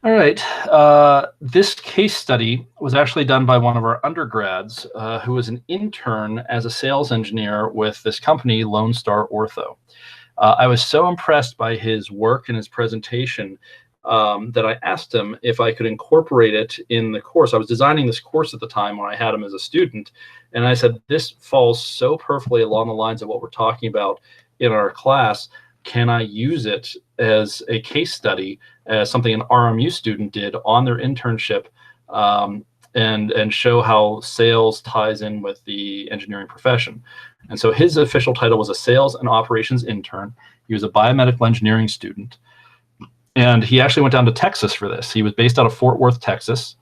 All right. This case study was actually done by one of our undergrads who was an intern as a sales engineer with this company, Lone Star Ortho. I was so impressed by his work and his presentation that I asked him if I could incorporate it in the course. I was designing this course at the time when I had him as a student, and I said, this falls so perfectly along the lines of what we're talking about in our class. Can I use it as a case study, as something an RMU student did on their internship, and show how sales ties in with the engineering profession? And so his official title was a sales and operations intern. He was a biomedical engineering student. And he actually went down to Texas for this. He was based out of Fort Worth, Texas,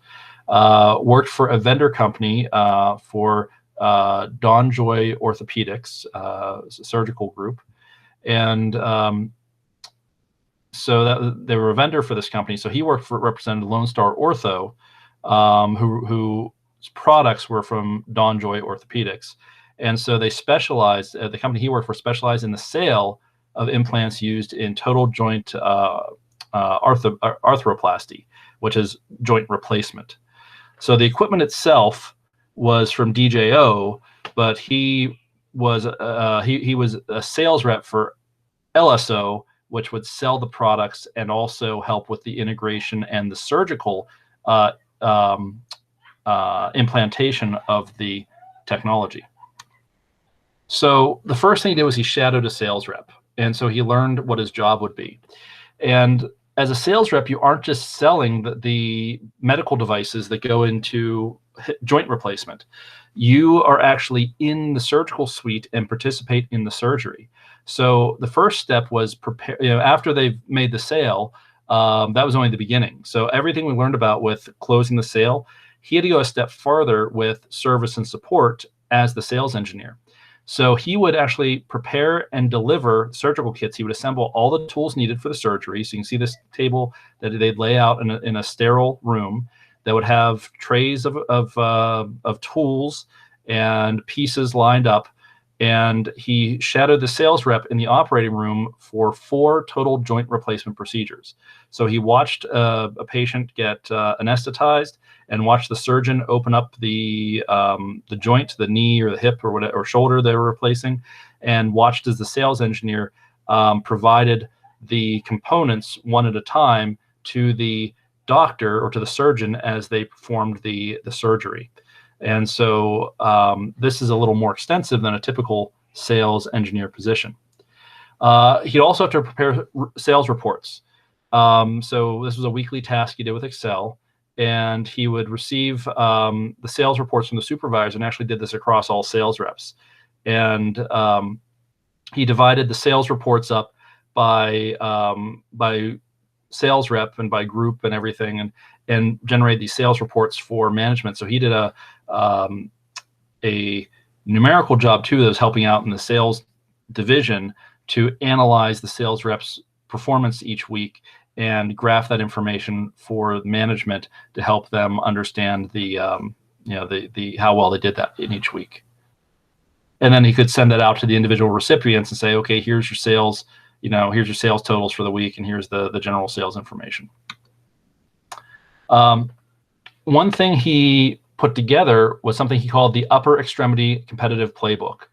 worked for a vendor company for Don Joy Orthopedics, a surgical group. And so that they were a vendor for this company. So he worked for represented Lone Star Ortho, whose products were from Don Joy Orthopedics. And so they specialized, the company he worked for specialized in the sale of implants used in total joint arthroplasty, which is joint replacement. So the equipment itself was from DJO, but he was a sales rep for LSO, which would sell the products and also help with the integration and the surgical implantation of the technology. So the first thing he did was he shadowed a sales rep. And so he learned what his job would be. And as a sales rep, you aren't just selling the medical devices that go into joint replacement. You are actually in the surgical suite and participate in the surgery. So the first step was prepare, after they've made the sale, that was only the beginning. So everything we learned about with closing the sale, he had to go a step farther with service and support as the sales engineer. So he would actually prepare and deliver surgical kits. He would assemble all the tools needed for the surgery. So you can see this table that they'd lay out in a sterile room that would have trays of tools and pieces lined up. And he shadowed the sales rep in the operating room for 4 total joint replacement procedures. So he watched a patient get anesthetized and watched the surgeon open up the joint, the knee or the hip or whatever, or shoulder they were replacing, and watched as the sales engineer provided the components one at a time to the doctor or to the surgeon as they performed the surgery. And so this is a little more extensive than a typical sales engineer position. He'd also have to prepare sales reports. So this was a weekly task he did with Excel, and he would receive the sales reports from the supervisor, and actually did this across all sales reps. And he divided the sales reports up by sales rep and by group and everything, and generate these sales reports for management. So he did a numerical job too that was helping out in the sales division to analyze the sales reps' performance each week and graph that information for management to help them understand the how well they did that in each week. And then he could send that out to the individual recipients and say, okay, here's your sales, here's your sales totals for the week, and here's the general sales information. One thing he put together was something he called the Upper Extremity Competitive Playbook,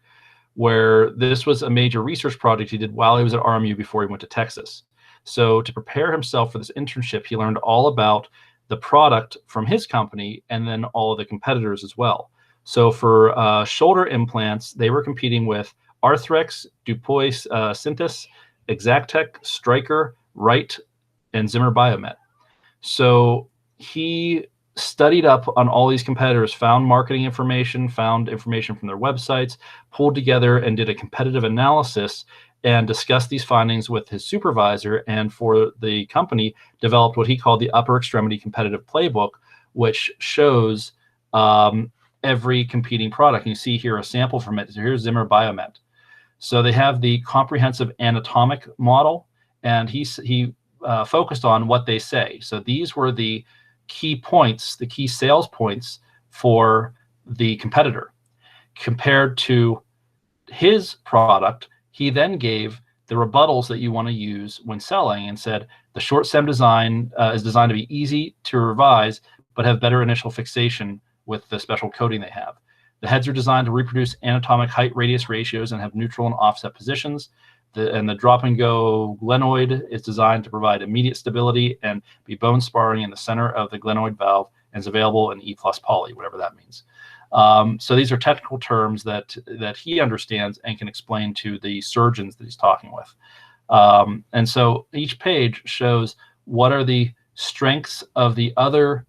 where this was a major research project he did while he was at RMU before he went to Texas. So to prepare himself for this internship, he learned all about the product from his company and then all of the competitors as well. So for shoulder implants, they were competing with Arthrex, Dupuis, Synthes, Exactech, Stryker, Wright, and Zimmer Biomet. So he studied up on all these competitors, found marketing information, found information from their websites, pulled together and did a competitive analysis and discussed these findings with his supervisor, and for the company developed what he called the Upper Extremity Competitive Playbook, which shows every competing product. And you see here a sample from it. So here's Zimmer Biomet. So they have the comprehensive anatomic model, and he focused on what they say. So these were the key points, the key sales points for the competitor. Compared to his product, he then gave the rebuttals that you want to use when selling, and said the short stem design is designed to be easy to revise, but have better initial fixation with the special coating they have. The heads are designed to reproduce anatomic height radius ratios and have neutral and offset positions. And the drop and go glenoid is designed to provide immediate stability and be bone sparring in the center of the glenoid valve, and is available in E+ poly, whatever that means. So these are technical terms that he understands and can explain to the surgeons that he's talking with. And so each page shows what are the strengths of the other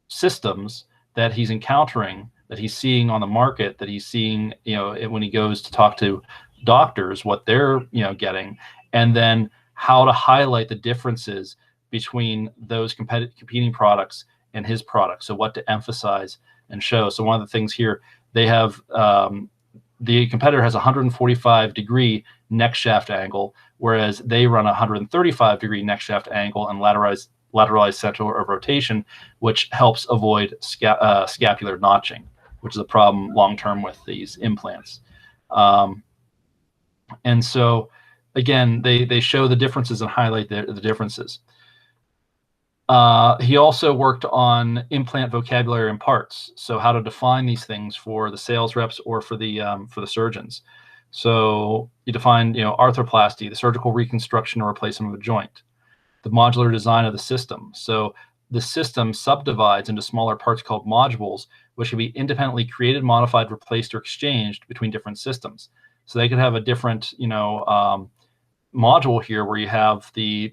systems that he's encountering, that he's seeing on the market, that he's seeing, when he goes to talk to doctors, what they're, getting, and then how to highlight the differences between those competing products and his product. So what to emphasize and show. So one of the things here, they have, the competitor has a 145-degree neck shaft angle, whereas they run a 135-degree neck shaft angle and lateralized center of rotation, which helps avoid scapular notching, which is a problem long-term with these implants. And so, again, they show the differences and highlight the differences. He also worked on implant vocabulary and parts, so how to define these things for the sales reps or for the surgeons. So you define, arthroplasty, the surgical reconstruction or replacement of a joint, the modular design of the system. So the system subdivides into smaller parts called modules, which can be independently created, modified, replaced, or exchanged between different systems. So they could have a different, module here where you have the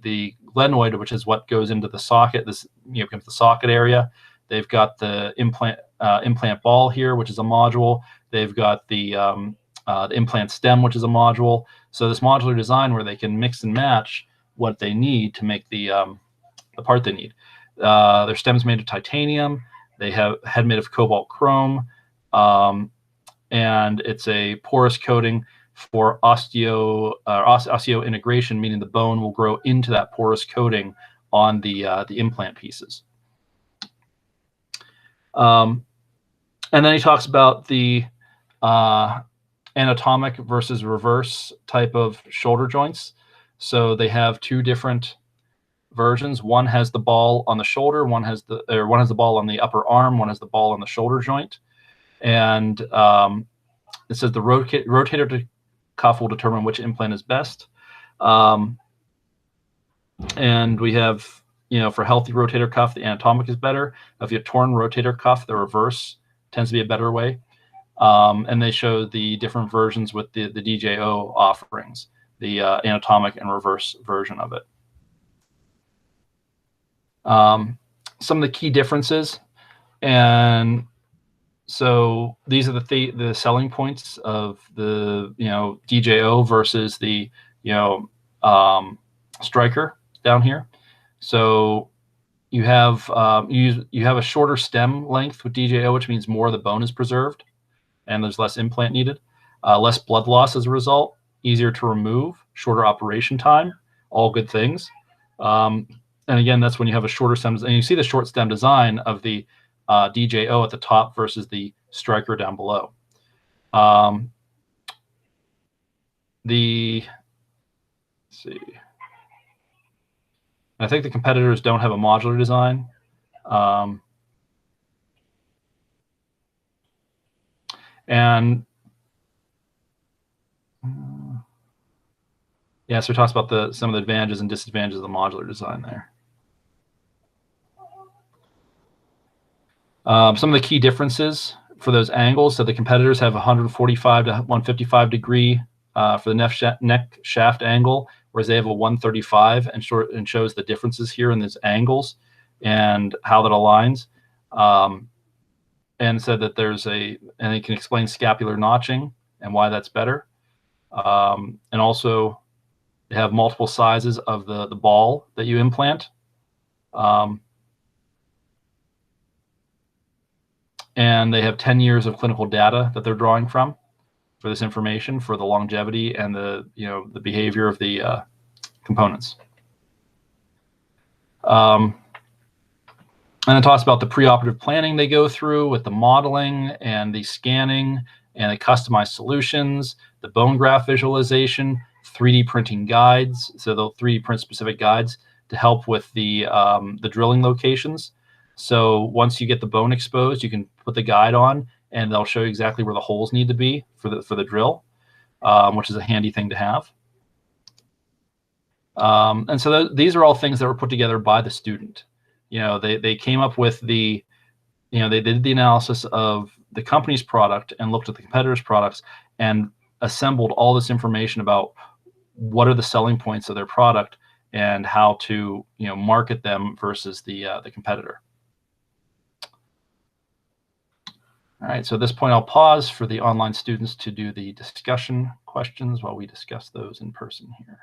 glenoid, which is what goes into the socket. This becomes the socket area. They've got the implant ball here, which is a module. They've got the implant stem, which is a module. So this modular design where they can mix and match what they need to make the part they need. Their stem's made of titanium. They have head made of cobalt chrome, and it's a porous coating for osteo integration, meaning the bone will grow into that porous coating on the implant pieces. And then he talks about the anatomic versus reverse type of shoulder joints. So they have two different versions. One has the ball on the shoulder, one has the ball on the upper arm, one has the ball on the shoulder joint. And it says the rotator to cuff will determine which implant is best. And we have, for healthy rotator cuff, the anatomic is better. If you have torn rotator cuff, the reverse tends to be a better way. And they show the different versions with the DJO offerings, the anatomic and reverse version of it. Some of the key differences, and so these are the selling points of the DJO versus the Striker down here. So you have you have a shorter stem length with DJO, which means more of the bone is preserved, and there's less implant needed, less blood loss as a result, easier to remove, shorter operation time, all good things. And again, that's when you have a shorter stem, and you see the short stem design of the DJO at the top versus the Striker down below. Let's see. I think the competitors don't have a modular design. And yeah, so he talks about some of the advantages and disadvantages of the modular design there. Some of the key differences for those angles. So the competitors have 145 to 155 degree for the neck shaft angle, whereas they have a 135, and shows the differences here in these angles and how that aligns. And said that and it can explain scapular notching and why that's better. And also they have multiple sizes of the ball that you implant. And they have 10 years of clinical data that they're drawing from for this information, for the longevity and the behavior of the components. And it talks about the preoperative planning they go through with the modeling and the scanning and the customized solutions, the bone graft visualization, 3D printing guides, so they'll 3D print specific guides to help with the drilling locations. So once you get the bone exposed, you can put the guide on, and they'll show you exactly where the holes need to be for the drill, which is a handy thing to have. And so these are all things that were put together by the student. They came up with they did the analysis of the company's product and looked at the competitors' products and assembled all this information about what are the selling points of their product and how to market them versus the competitor. All right, so at this point, I'll pause for the online students to do the discussion questions while we discuss those in person here.